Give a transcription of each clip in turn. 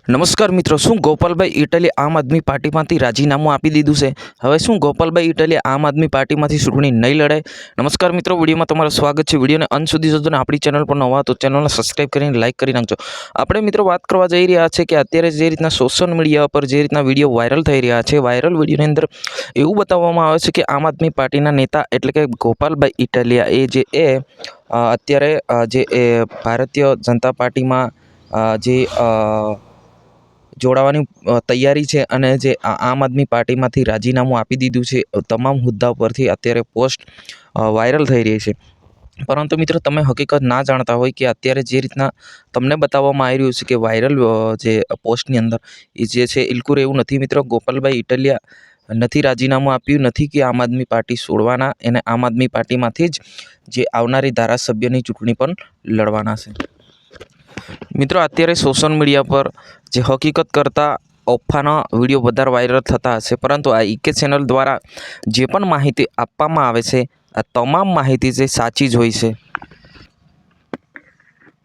નમસ્કાર મિત્રો, શું ગોપાલભાઈ ઇટાલિયા આમ આદમી પાર્ટીમાંથી રાજીનામું આપી દીધું છે? હવે શું ગોપાલભાઈ ઇટાલિયા આમ આદમી પાર્ટીમાંથી ચૂંટણી નહીં લડે? નમસ્કાર મિત્રો, વિડીયોમાં તમારું સ્વાગત છે. વિડીયોને અંત સુધી જોજો અને આપણી ચેનલ પર નવા તો ચેનલને સબસ્ક્રાઈબ કરીને લાઇક કરી નાખજો. આપણે મિત્રો વાત કરવા જઈ રહ્યા છે કે અત્યારે જે રીતના સોશિયલ મીડિયા પર જે રીતના વિડીયો વાયરલ થઈ રહ્યા છે, વાયરલ વિડીયોની અંદર એવું બતાવવામાં આવે છે કે આમ આદમી પાર્ટીના નેતા એટલે કે ગોપાલભાઈ ઇટાલિયા અત્યારે જે ભારતીય જનતા પાર્ટીમાં જે જોડાવાની તૈયારી છે અને જે આમ આદમી પાર્ટીમાંથી રાજીનામું આપી દીધું છે. તમામ હોદ્દા પરથી અત્યારે પોસ્ટ વાયરલ થઈ રહી છે. પરંતુ મિત્રો, તમે હકીકત ના જાણતા હોય કે અત્યારે જે રીતના તમને બતાવવામાં આવી રહ્યું છે કે વાયરલ જે પોસ્ટની અંદર એ જે છે બિલકુલ એવું નથી મિત્રો. ગોપાલભાઈ ઇટાલિયા નથી રાજીનામું આપ્યું, નથી કે આમ આદમી પાર્ટી છોડવાના, એને આમ આદમી પાર્ટીમાંથી જ જે આવનારી ધારાસભ્યની ચૂંટણી પણ લડવાના છે. મિત્રો, અત્યારે સોશિયલ મીડિયા પર જે હકીકત કરતાં અફવાના વિડીયો વધારે વાયરલ થતા હશે, પરંતુ આ ઈકે ચેનલ દ્વારા જે પણ માહિતી આપવામાં આવે છે આ તમામ માહિતી જે સાચી જ હોય છે.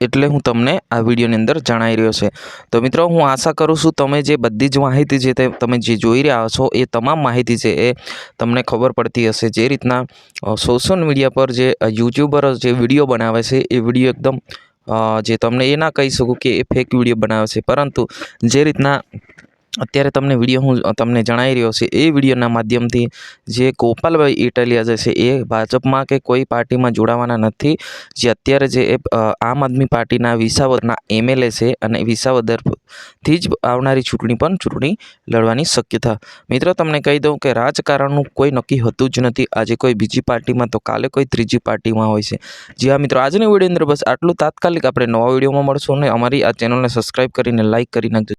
એટલે હું તમને આ વિડીયોની અંદર જણાવી રહ્યો છે. તો મિત્રો, હું આશા કરું છું તમે જે બધી જ માહિતી છે તે તમે જે જોઈ રહ્યા છો એ તમામ માહિતી છે એ તમને ખબર પડતી હશે. જે રીતના સોશિયલ મીડિયા પર જે યુટ્યુબર જે વિડીયો બનાવે છે એ વિડીયો એકદમ જે તમને એ ના કહી શકું કે એ ફેક વિડીયો બનાવે છે, પરંતુ જે રીતના અત્યારે તમને વિડીયો હું તમને જણાવી રહ્યો છે એ વિડીયોના માધ્યમથી જે ગોપાલભાઈ ઇટાલિયા જે છે એ ભાજપમાં કે કોઈ પાર્ટીમાં જોડાવાના નથી. જે અત્યારે જે આમ આદમી પાર્ટીના વિસાવદરના એમએલએ છે અને વિસાવદરથી જ આવનારી ચૂંટણી લડવાની શક્યતા. મિત્રો, તમને કહી દઉં કે રાજકારણનું કોઈ નક્કી હોતું જ નથી. આજે કોઈ બીજી પાર્ટીમાં તો કાલે કોઈ ત્રીજી પાર્ટીમાં હોય છે. જી હા મિત્રો, આજની વિડીયો અંદર બસ આટલું. તાત્કાલિક આપણે નવા વિડીયોમાં મળશું અને અમારી આ ચેનલને સબસ્ક્રાઈબ કરીને લાઇક કરી નાખજો.